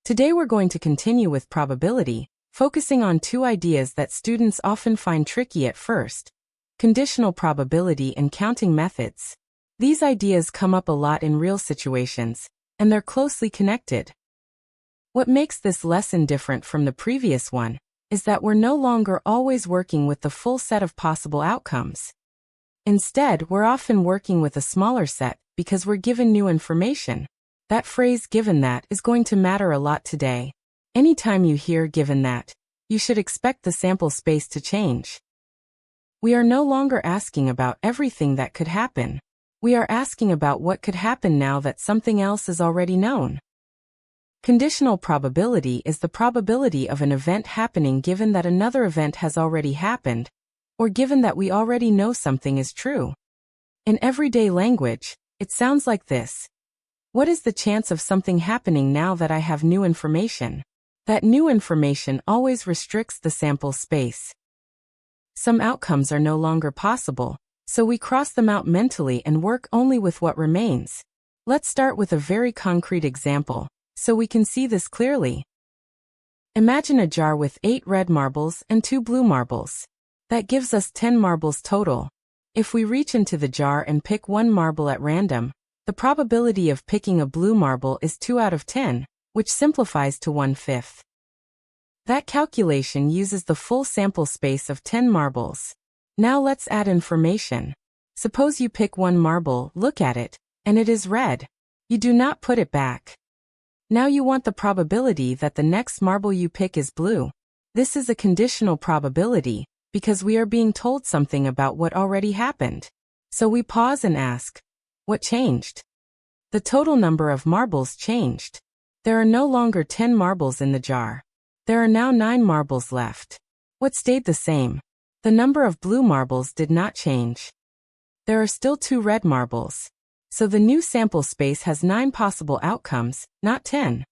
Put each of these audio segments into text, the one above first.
Today we're going to continue with probability, focusing on two ideas that students often find tricky at first: conditional probability and counting methods. These ideas come up a lot in real situations, and they're closely connected. What makes this lesson different from the previous one is that we're no longer always working with the full set of possible outcomes. Instead, we're often working with a smaller set because we're given new information. That phrase "given that" is going to matter a lot today. Anytime you hear "given that," you should expect the sample space to change. We are no longer asking about everything that could happen. We are asking about what could happen now that something else is already known. Conditional probability is the probability of an event happening given that another event has already happened, or given that we already know something is true. In everyday language, it sounds like this: what is the chance of something happening now that I have new information? That new information always restricts the sample space. Some outcomes are no longer possible, so we cross them out mentally and work only with what remains. Let's start with a very concrete example, so we can see this clearly. Imagine a jar with 8 red marbles and 2 blue marbles. That gives us 10 marbles total. If we reach into the jar and pick one marble at random, the probability of picking a blue marble is 2 out of 10, which simplifies to 1/5. That calculation uses the full sample space of 10 marbles. Now let's add information. Suppose you pick one marble, look at it, and it is red. You do not put it back. Now you want the probability that the next marble you pick is blue. This is a conditional probability, because we are being told something about what already happened. So we pause and ask, what changed? The total number of marbles changed. There are no longer 10 marbles in the jar. There are now 9 marbles left. What stayed the same? The number of blue marbles did not change. There are still 2 red marbles. So the new sample space has 9 possible outcomes, not 10.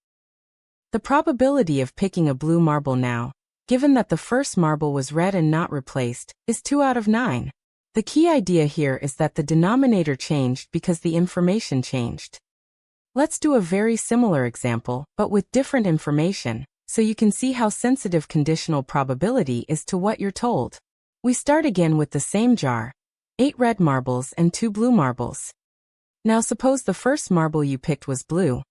The probability of picking a blue marble now, given that the first marble was red and not replaced, is 2 out of 9. The key idea here is that the denominator changed because the information changed. Let's do a very similar example, but with different information, so you can see how sensitive conditional probability is to what you're told. We start again with the same jar: 8 red marbles and 2 blue marbles. Now suppose the first marble you picked was blue.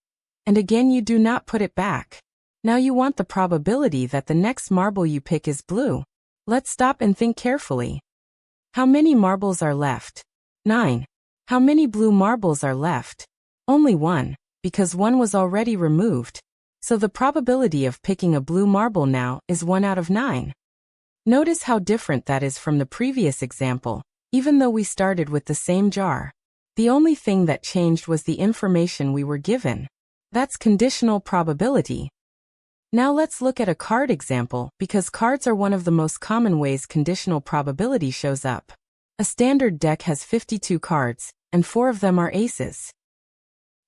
And again you do not put it back. Now you want the probability that the next marble you pick is blue. Let's stop and think carefully. How many marbles are left? 9. How many blue marbles are left? Only 1, because 1 was already removed. So the probability of picking a blue marble now is 1 out of 9. Notice how different that is from the previous example, even though we started with the same jar. The only thing that changed was the information we were given. That's conditional probability. Now let's look at a card example, because cards are one of the most common ways conditional probability shows up. A standard deck has 52 cards, and 4 of them are aces.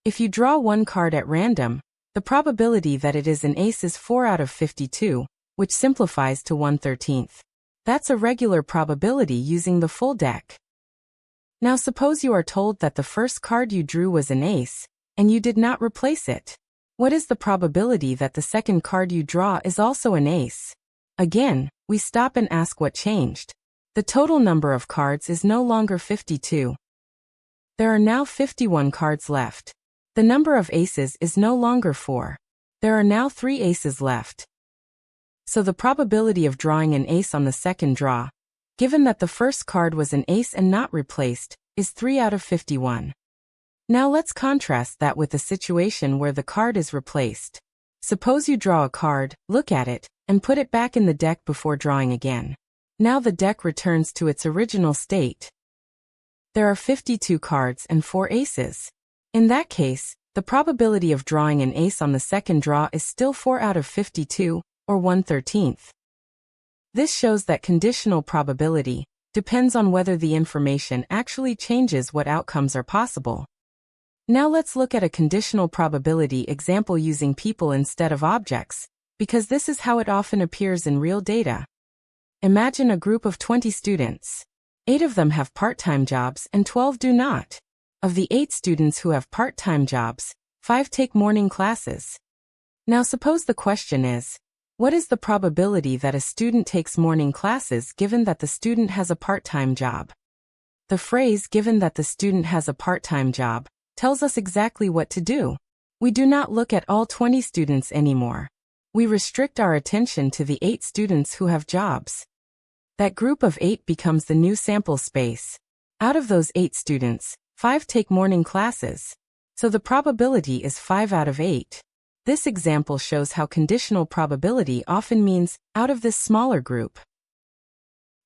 If you draw one card at random, the probability that it is an ace is 4 out of 52, which simplifies to 1/13. That's a regular probability using the full deck. Now suppose you are told that the first card you drew was an ace, and you did not replace it. What is the probability that the second card you draw is also an ace? Again, we stop and ask what changed. The total number of cards is no longer 52. There are now 51 cards left. The number of aces is no longer 4. There are now 3 aces left. So the probability of drawing an ace on the second draw, given that the first card was an ace and not replaced, is 3 out of 51. Now let's contrast that with a situation where the card is replaced. Suppose you draw a card, look at it, and put it back in the deck before drawing again. Now the deck returns to its original state. There are 52 cards and 4 aces. In that case, the probability of drawing an ace on the second draw is still 4 out of 52, or 1/13. This shows that conditional probability depends on whether the information actually changes what outcomes are possible. Now let's look at a conditional probability example using people instead of objects, because this is how it often appears in real data. Imagine a group of 20 students. 8 of them have part-time jobs and 12 do not. Of the 8 students who have part-time jobs, 5 take morning classes. Now suppose the question is, what is the probability that a student takes morning classes given that the student has a part-time job? The phrase given that the student has a part-time job tells us exactly what to do. We do not look at all 20 students anymore. We restrict our attention to the 8 students who have jobs. That group of 8 becomes the new sample space. Out of those 8 students, 5 take morning classes. So the probability is 5 out of 8. This example shows how conditional probability often means out of this smaller group.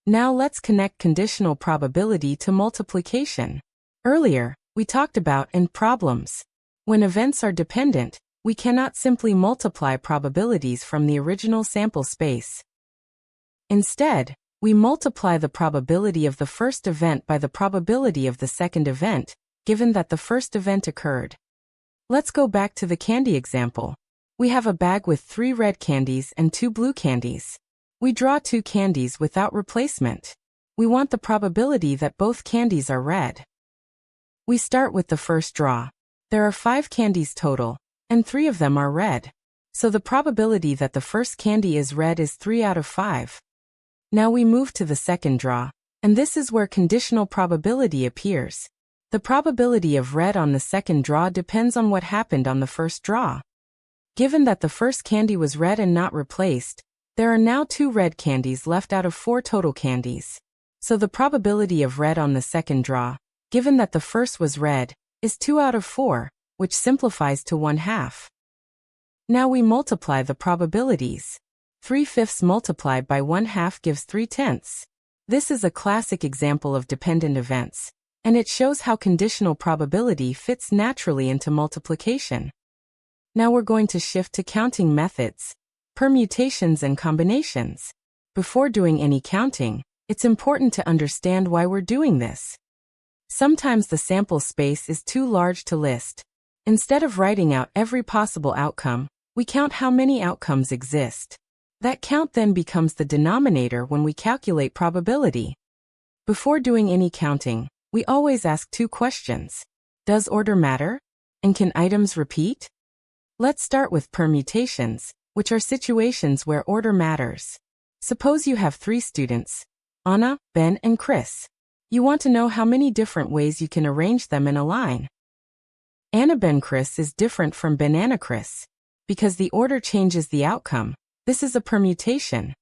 Now let's connect conditional probability to multiplication. Earlier, we talked about in problems. When events are dependent, we cannot simply multiply probabilities from the original sample space. Instead, we multiply the probability of the first event by the probability of the second event, given that the first event occurred. Let's go back to the candy example. We have a bag with 3 red candies and 2 blue candies. We draw 2 candies without replacement. We want the probability that both candies are red. We start with the first draw. There are 5 candies total, and 3 of them are red. So the probability that the first candy is red is 3 out of 5. Now we move to the second draw, and this is where conditional probability appears. The probability of red on the second draw depends on what happened on the first draw. Given that the first candy was red and not replaced, there are now 2 red candies left out of 4 total candies. So the probability of red on the second draw, given that the first was red, is 2 out of 4, which simplifies to 1/2. Now we multiply the probabilities. 3/5 multiplied by 1/2 gives 3/10. This is a classic example of dependent events, and it shows how conditional probability fits naturally into multiplication. Now we're going to shift to counting methods, permutations and combinations. Before doing any counting, it's important to understand why we're doing this. Sometimes the sample space is too large to list. Instead of writing out every possible outcome, we count how many outcomes exist. That count then becomes the denominator when we calculate probability. Before doing any counting, we always ask 2 questions. Does order matter? And can items repeat? Let's start with permutations, which are situations where order matters. Suppose you have 3 students, Anna, Ben, and Chris. You want to know how many different ways you can arrange them in a line. Anna Ben Chris is different from Banana Chris. Because the order changes the outcome, this is a permutation.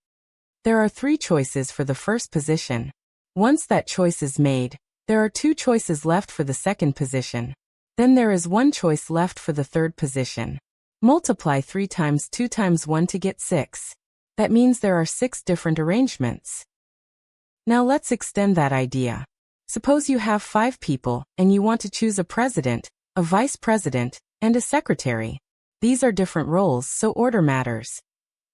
There are 3 choices for the first position. Once that choice is made, there are 2 choices left for the second position. Then there is 1 choice left for the third position. Multiply 3 times 2 times 1 to get 6. That means there are 6 different arrangements. Now let's extend that idea. Suppose you have 5 people, and you want to choose a president, a vice president, and a secretary. These are different roles, so order matters.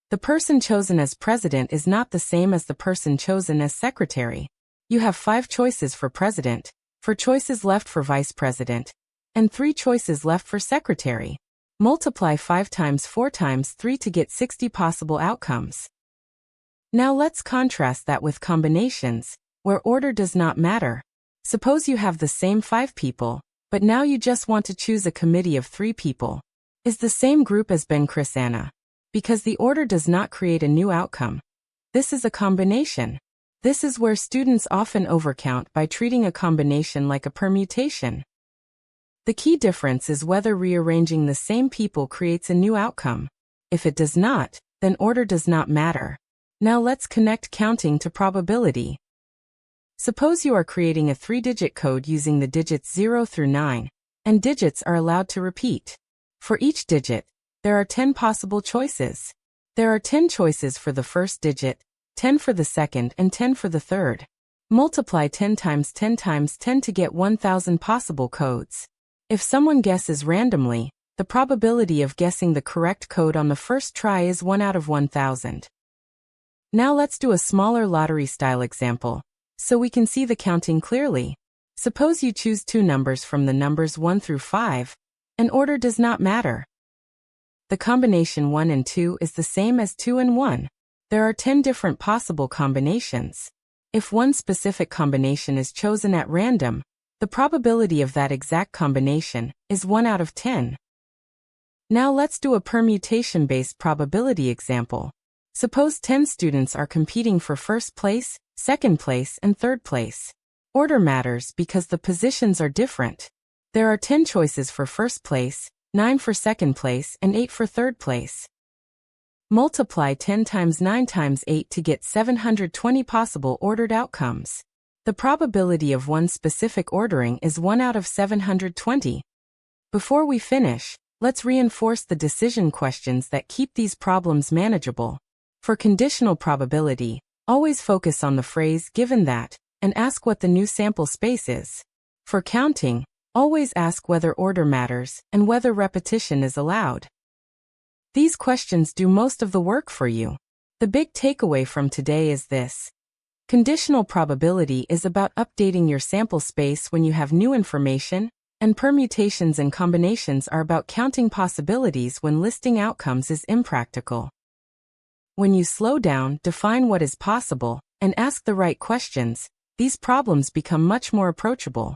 The person chosen as president is not the same as the person chosen as secretary. You have 5 choices for president, 4 choices left for vice president, and 3 choices left for secretary. Multiply 5 times 4 times 3 to get 60 possible outcomes. Now let's contrast that with combinations, where order does not matter. Suppose you have the same 5 people, but now you just want to choose a committee of 3 people. Is the same group as Ben, Chris, Anna. Because the order does not create a new outcome. This is a combination. This is where students often overcount by treating a combination like a permutation. The key difference is whether rearranging the same people creates a new outcome. If it does not, then order does not matter. Now let's connect counting to probability. Suppose you are creating a 3-digit code using the digits 0 through 9, and digits are allowed to repeat. For each digit, there are 10 possible choices. There are 10 choices for the first digit, 10 for the second, and 10 for the third. Multiply 10 times 10 times 10 to get 1,000 possible codes. If someone guesses randomly, the probability of guessing the correct code on the first try is 1 out of 1,000. Now let's do a smaller lottery-style example, so we can see the counting clearly. Suppose you choose 2 numbers from the numbers 1 through 5, and order does not matter. The combination 1 and 2 is the same as 2 and 1. There are 10 different possible combinations. If one specific combination is chosen at random, the probability of that exact combination is 1 out of 10. Now let's do a permutation-based probability example. Suppose 10 students are competing for first place, second place, and third place. Order matters because the positions are different. There are 10 choices for first place, 9 for second place, and 8 for third place. Multiply 10 times 9 times 8 to get 720 possible ordered outcomes. The probability of one specific ordering is 1 out of 720. Before we finish, let's reinforce the decision questions that keep these problems manageable. For conditional probability, always focus on the phrase "given that" and ask what the new sample space is. For counting, always ask whether order matters and whether repetition is allowed. These questions do most of the work for you. The big takeaway from today is this. Conditional probability is about updating your sample space when you have new information, and permutations and combinations are about counting possibilities when listing outcomes is impractical. When you slow down, define what is possible, and ask the right questions, these problems become much more approachable.